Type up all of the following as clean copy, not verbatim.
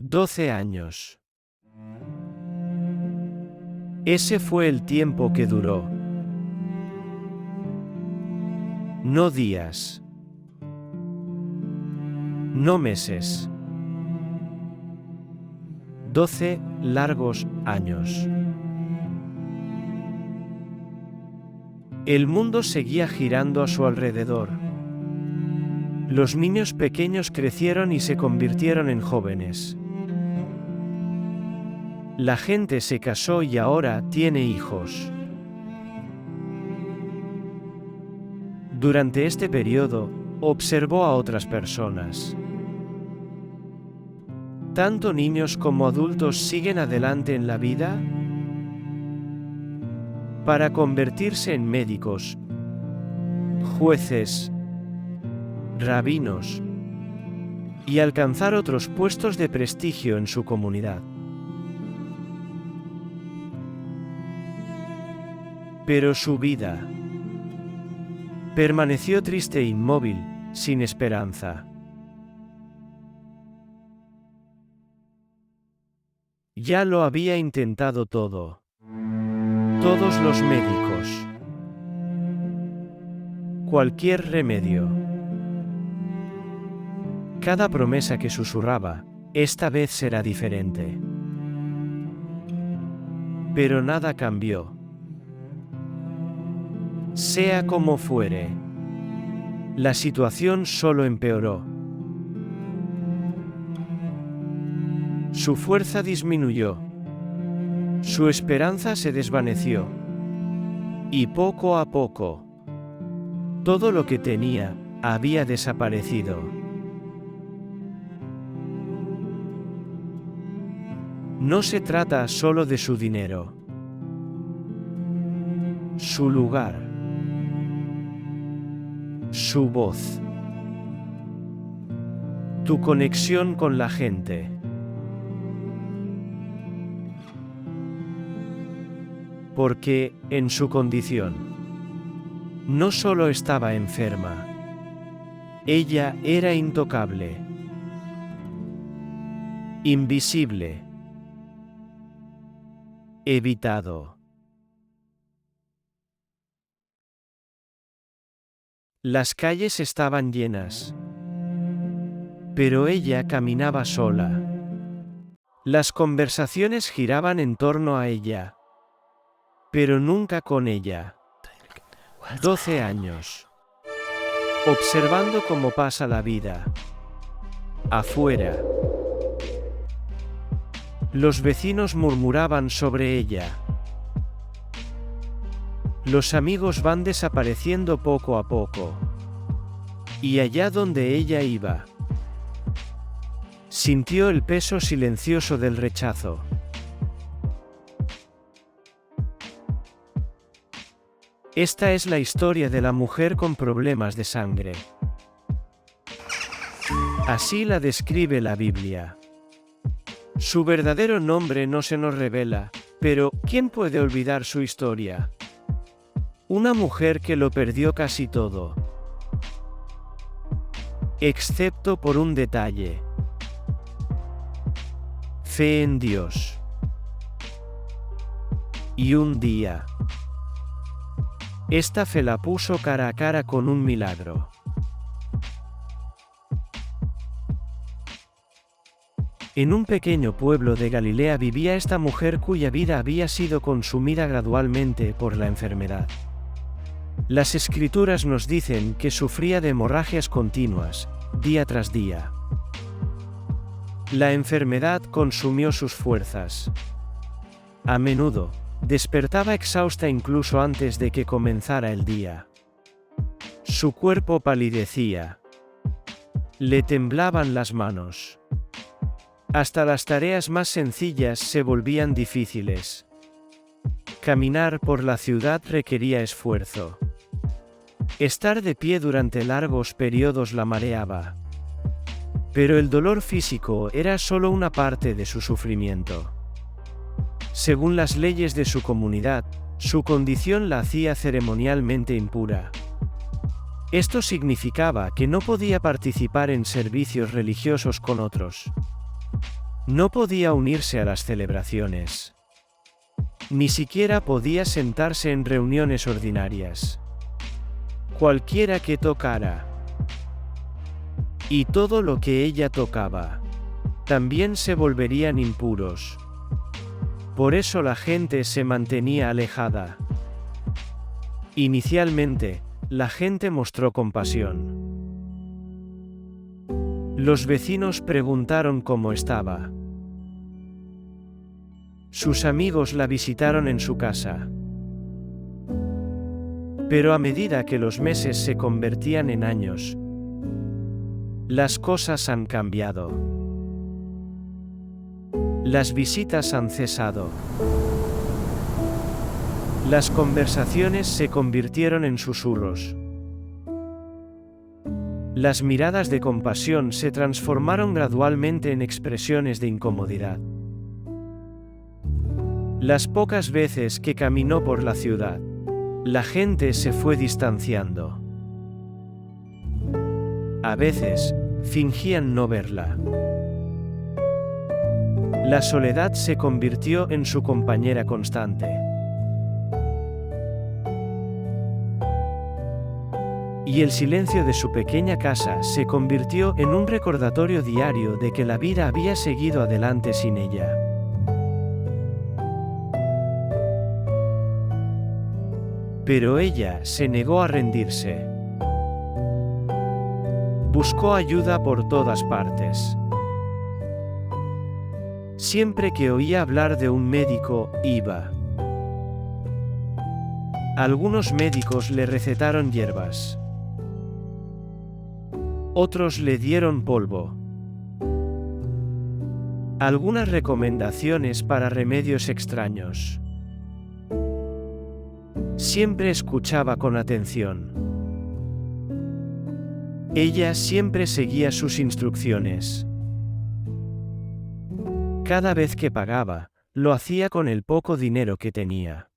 12 años. Ese fue el tiempo que duró. No días. No meses. 12 largos años. El mundo seguía girando a su alrededor. Los niños pequeños crecieron y se convirtieron en jóvenes. La gente se casó y ahora tiene hijos. Durante este periodo, observó a otras personas. ¿Tanto niños como adultos siguen adelante en la vida? Para convertirse en médicos, jueces, rabinos y alcanzar otros puestos de prestigio en su comunidad. Pero su vida permaneció triste e inmóvil, sin esperanza. Ya lo había intentado todo. Todos los médicos. Cualquier remedio. Cada promesa que susurraba, esta vez será diferente. Pero nada cambió. Sea como fuere, la situación solo empeoró. Su fuerza disminuyó. Su esperanza se desvaneció. Y poco a poco, todo lo que tenía había desaparecido. No se trata solo de su dinero. Su lugar. Su voz. Tu conexión con la gente. Porque, en su condición, no solo estaba enferma, ella era intocable, invisible, evitado. Las calles estaban llenas, pero ella caminaba sola. Las conversaciones giraban en torno a ella, pero nunca con ella. 12 años. Observando cómo pasa la vida. Afuera. Los vecinos murmuraban sobre ella. Los amigos van desapareciendo poco a poco. Y allá donde ella iba, sintió el peso silencioso del rechazo. Esta es la historia de la mujer con problemas de sangre. Así la describe la Biblia. Su verdadero nombre no se nos revela, pero ¿quién puede olvidar su historia? Una mujer que lo perdió casi todo. Excepto por un detalle. Fe en Dios. Y un día, esta fe la puso cara a cara con un milagro. En un pequeño pueblo de Galilea vivía esta mujer cuya vida había sido consumida gradualmente por la enfermedad. Las Escrituras nos dicen que sufría de hemorragias continuas, día tras día. La enfermedad consumió sus fuerzas. A menudo, despertaba exhausta incluso antes de que comenzara el día. Su cuerpo palidecía. Le temblaban las manos. Hasta las tareas más sencillas se volvían difíciles. Caminar por la ciudad requería esfuerzo. Estar de pie durante largos periodos la mareaba. Pero el dolor físico era solo una parte de su sufrimiento. Según las leyes de su comunidad, su condición la hacía ceremonialmente impura. Esto significaba que no podía participar en servicios religiosos con otros. No podía unirse a las celebraciones. Ni siquiera podía sentarse en reuniones ordinarias. Cualquiera que tocara. Y todo lo que ella tocaba. También se volverían impuros. Por eso la gente se mantenía alejada. Inicialmente, la gente mostró compasión. Los vecinos preguntaron cómo estaba. Sus amigos la visitaron en su casa. Pero a medida que los meses se convertían en años, las cosas han cambiado. Las visitas han cesado. Las conversaciones se convirtieron en susurros. Las miradas de compasión se transformaron gradualmente en expresiones de incomodidad. Las pocas veces que caminó por la ciudad, la gente se fue distanciando. A veces, fingían no verla. La soledad se convirtió en su compañera constante. Y el silencio de su pequeña casa se convirtió en un recordatorio diario de que la vida había seguido adelante sin ella. Pero ella se negó a rendirse. Buscó ayuda por todas partes. Siempre que oía hablar de un médico, iba. Algunos médicos le recetaron hierbas. Otros le dieron polvo. Algunas recomendaciones para remedios extraños. Siempre escuchaba con atención. Ella siempre seguía sus instrucciones. Cada vez que pagaba, lo hacía con el poco dinero que tenía.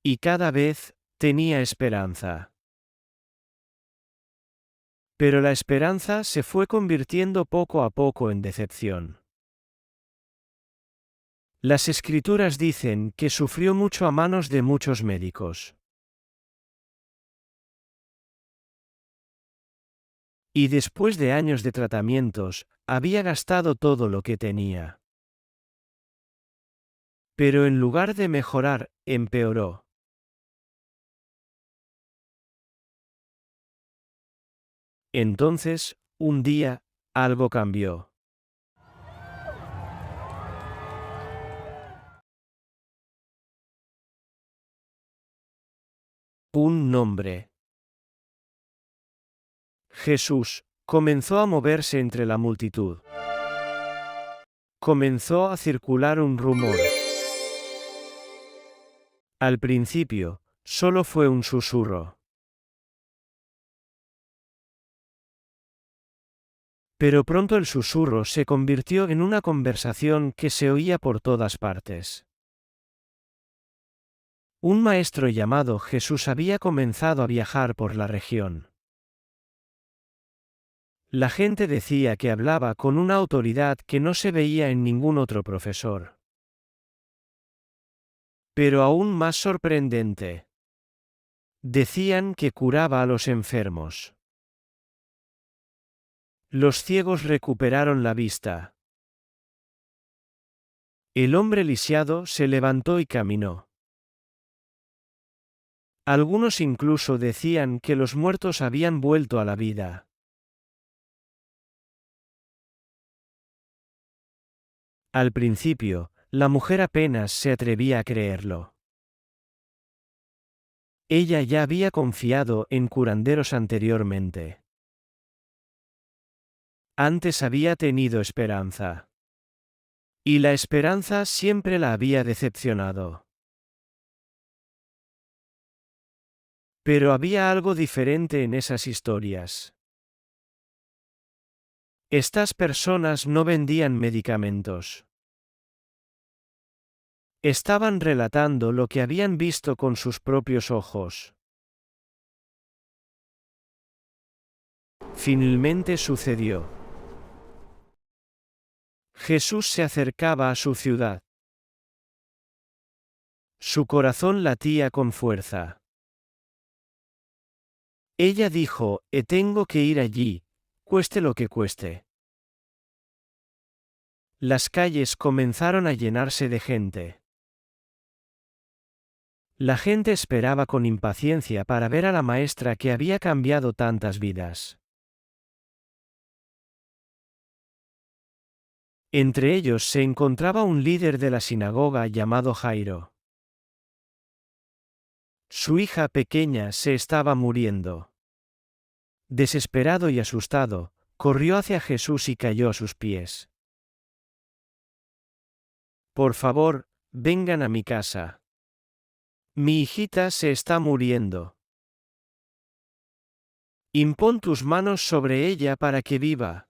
Y cada vez, tenía esperanza. Pero la esperanza se fue convirtiendo poco a poco en decepción. Las escrituras dicen que sufrió mucho a manos de muchos médicos. Y después de años de tratamientos, había gastado todo lo que tenía. Pero en lugar de mejorar, empeoró. Entonces, un día, algo cambió. Un nombre. Jesús comenzó a moverse entre la multitud. Comenzó a circular un rumor. Al principio, solo fue un susurro. Pero pronto el susurro se convirtió en una conversación que se oía por todas partes. Un maestro llamado Jesús había comenzado a viajar por la región. La gente decía que hablaba con una autoridad que no se veía en ningún otro profesor. Pero aún más sorprendente. Decían que curaba a los enfermos. Los ciegos recuperaron la vista. El hombre lisiado se levantó y caminó. Algunos incluso decían que los muertos habían vuelto a la vida. Al principio, la mujer apenas se atrevía a creerlo. Ella ya había confiado en curanderos anteriormente. Antes había tenido esperanza. Y la esperanza siempre la había decepcionado. Pero había algo diferente en esas historias. Estas personas no vendían medicamentos. Estaban relatando lo que habían visto con sus propios ojos. Finalmente sucedió. Jesús se acercaba a su ciudad. Su corazón latía con fuerza. Ella dijo, tengo que ir allí, cueste lo que cueste. Las calles comenzaron a llenarse de gente. La gente esperaba con impaciencia para ver a la maestra que había cambiado tantas vidas. Entre ellos se encontraba un líder de la sinagoga llamado Jairo. Su hija pequeña se estaba muriendo. Desesperado y asustado, corrió hacia Jesús y cayó a sus pies. Por favor, vengan a mi casa. Mi hijita se está muriendo. Impón tus manos sobre ella para que viva.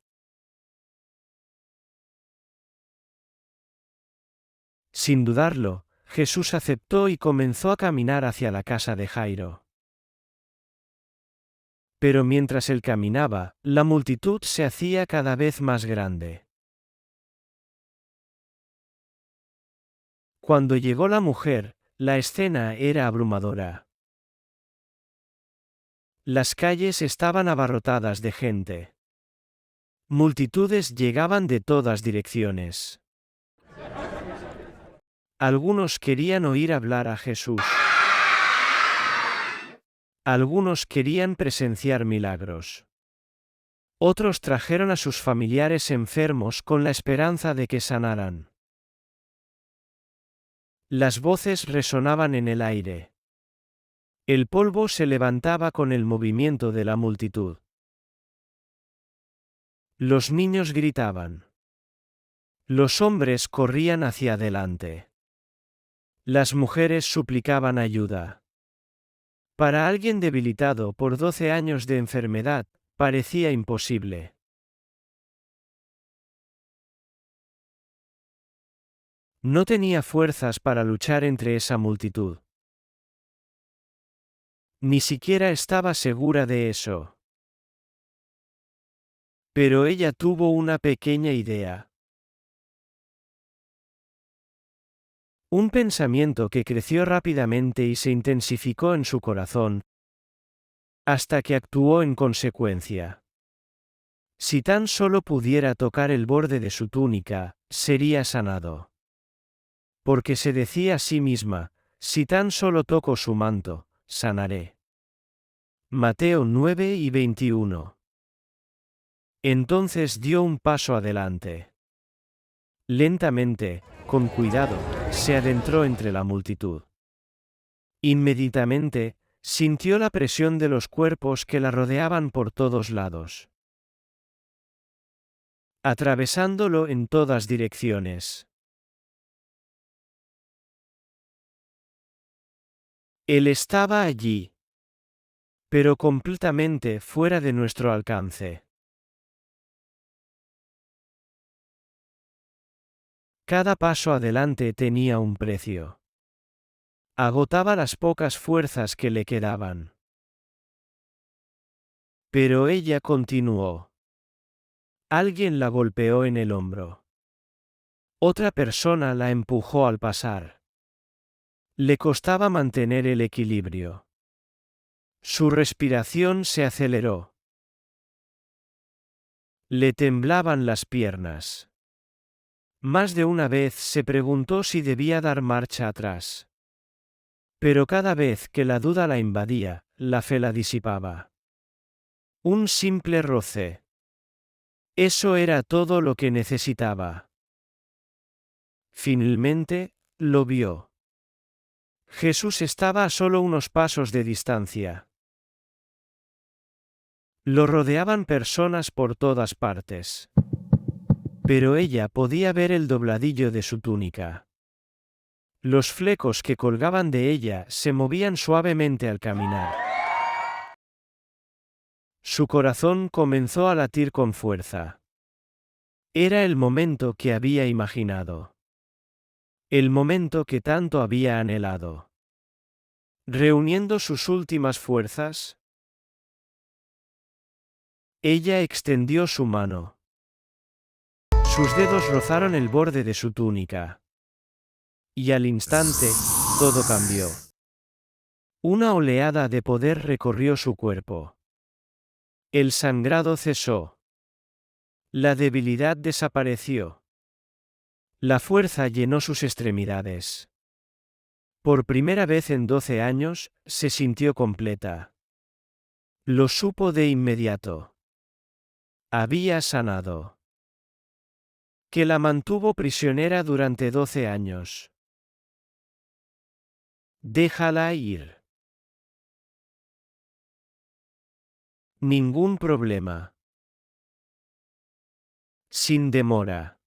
Sin dudarlo, Jesús aceptó y comenzó a caminar hacia la casa de Jairo. Pero mientras él caminaba, la multitud se hacía cada vez más grande. Cuando llegó la mujer, la escena era abrumadora. Las calles estaban abarrotadas de gente. Multitudes llegaban de todas direcciones. Algunos querían oír hablar a Jesús. Algunos querían presenciar milagros. Otros trajeron a sus familiares enfermos con la esperanza de que sanaran. Las voces resonaban en el aire. El polvo se levantaba con el movimiento de la multitud. Los niños gritaban. Los hombres corrían hacia adelante. Las mujeres suplicaban ayuda. Para alguien debilitado por 12 años de enfermedad, parecía imposible. No tenía fuerzas para luchar entre esa multitud. Ni siquiera estaba segura de eso. Pero ella tuvo una pequeña idea. Un pensamiento que creció rápidamente y se intensificó en su corazón, hasta que actuó en consecuencia. Si tan solo pudiera tocar el borde de su túnica, sería sanado. Porque se decía a sí misma, si tan solo toco su manto, sanaré. Mateo 9:21. Entonces dio un paso adelante. Lentamente, con cuidado, se adentró entre la multitud. Inmediatamente, sintió la presión de los cuerpos que la rodeaban por todos lados, atravesándolo en todas direcciones. Él estaba allí, pero completamente fuera de nuestro alcance. Cada paso adelante tenía un precio. Agotaba las pocas fuerzas que le quedaban. Pero ella continuó. Alguien la golpeó en el hombro. Otra persona la empujó al pasar. Le costaba mantener el equilibrio. Su respiración se aceleró. Le temblaban las piernas. Más de una vez se preguntó si debía dar marcha atrás. Pero cada vez que la duda la invadía, la fe la disipaba. Un simple roce. Eso era todo lo que necesitaba. Finalmente, lo vio. Jesús estaba a solo unos pasos de distancia. Lo rodeaban personas por todas partes. Pero ella podía ver el dobladillo de su túnica. Los flecos que colgaban de ella se movían suavemente al caminar. Su corazón comenzó a latir con fuerza. Era el momento que había imaginado. El momento que tanto había anhelado. Reuniendo sus últimas fuerzas, ella extendió su mano. Sus dedos rozaron el borde de su túnica. Y al instante, todo cambió. Una oleada de poder recorrió su cuerpo. El sangrado cesó. La debilidad desapareció. La fuerza llenó sus extremidades. Por primera vez en 12 años, se sintió completa. Lo supo de inmediato. Había sanado. Que la mantuvo prisionera durante 12 años. Déjala ir. Ningún problema. Sin demora.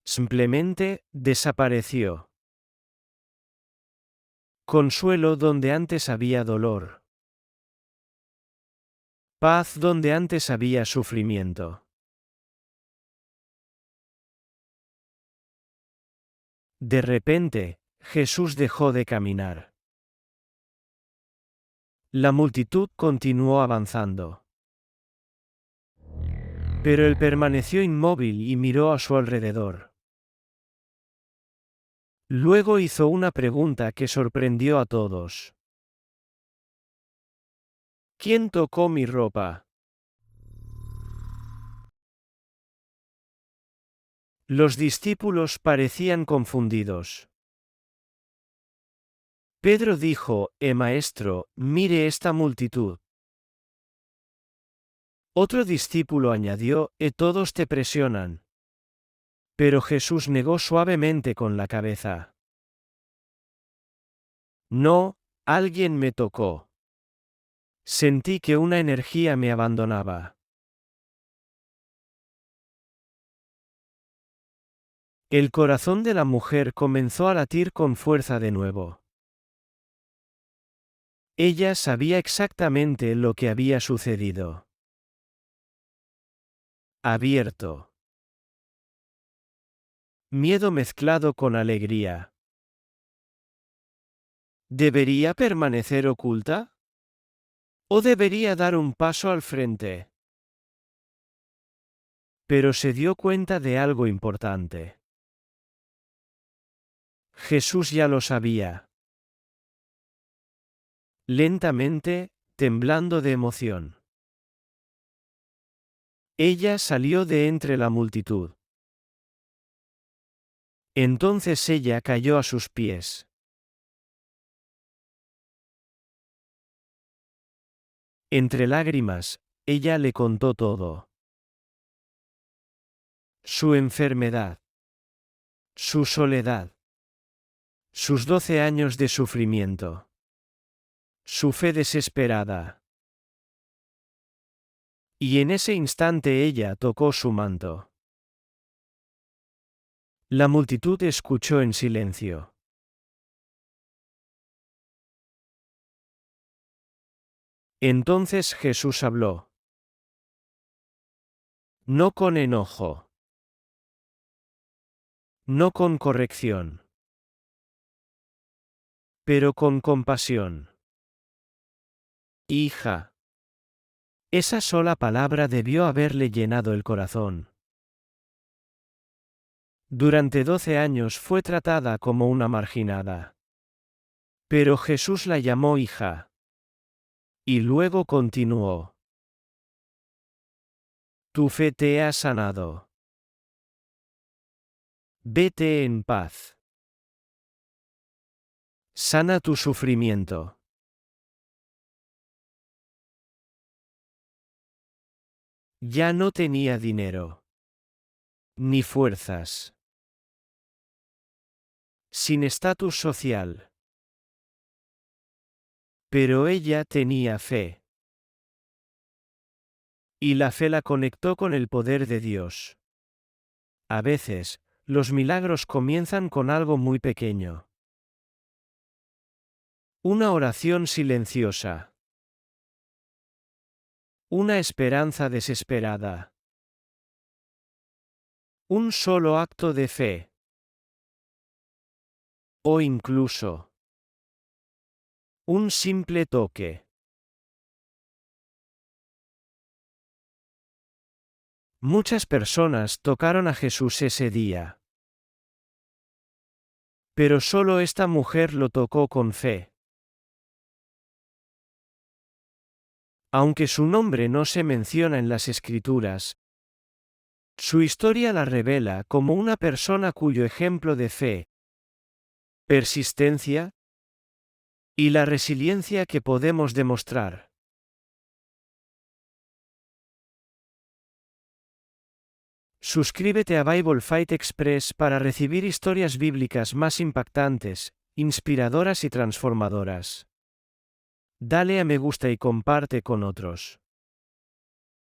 Simplemente, desapareció. Consuelo donde antes había dolor. Paz donde antes había sufrimiento. De repente, Jesús dejó de caminar. La multitud continuó avanzando. Pero él permaneció inmóvil y miró a su alrededor. Luego hizo una pregunta que sorprendió a todos. ¿Quién tocó mi ropa? Los discípulos parecían confundidos. Pedro dijo, Maestro, mire esta multitud. Otro discípulo añadió, todos te presionan. Pero Jesús negó suavemente con la cabeza. No, alguien me tocó. Sentí que una energía me abandonaba. El corazón de la mujer comenzó a latir con fuerza de nuevo. Ella sabía exactamente lo que había sucedido. Abierto. Miedo mezclado con alegría. ¿Debería permanecer oculta? ¿O debería dar un paso al frente? Pero se dio cuenta de algo importante. Jesús ya lo sabía. Lentamente, temblando de emoción. Ella salió de entre la multitud. Entonces ella cayó a sus pies. Entre lágrimas, ella le contó todo. Su enfermedad. Su soledad. Sus 12 años de sufrimiento. Su fe desesperada. Y en ese instante ella tocó su manto. La multitud escuchó en silencio. Entonces Jesús habló. No con enojo. No con corrección. Pero con compasión. Hija. Esa sola palabra debió haberle llenado el corazón. Durante 12 años fue tratada como una marginada. Pero Jesús la llamó hija. Y luego continuó. Tu fe te ha sanado. Vete en paz. Sana tu sufrimiento. Ya no tenía dinero. Ni fuerzas. Sin estatus social. Pero ella tenía fe. Y la fe la conectó con el poder de Dios. A veces, los milagros comienzan con algo muy pequeño. Una oración silenciosa. Una esperanza desesperada. Un solo acto de fe. O incluso un simple toque. Muchas personas tocaron a Jesús ese día. Pero solo esta mujer lo tocó con fe. Aunque su nombre no se menciona en las Escrituras, su historia la revela como una persona cuyo ejemplo de fe, persistencia y la resiliencia que podemos demostrar. Suscríbete a Bible Fight Express para recibir historias bíblicas más impactantes, inspiradoras y transformadoras. Dale a me gusta y comparte con otros.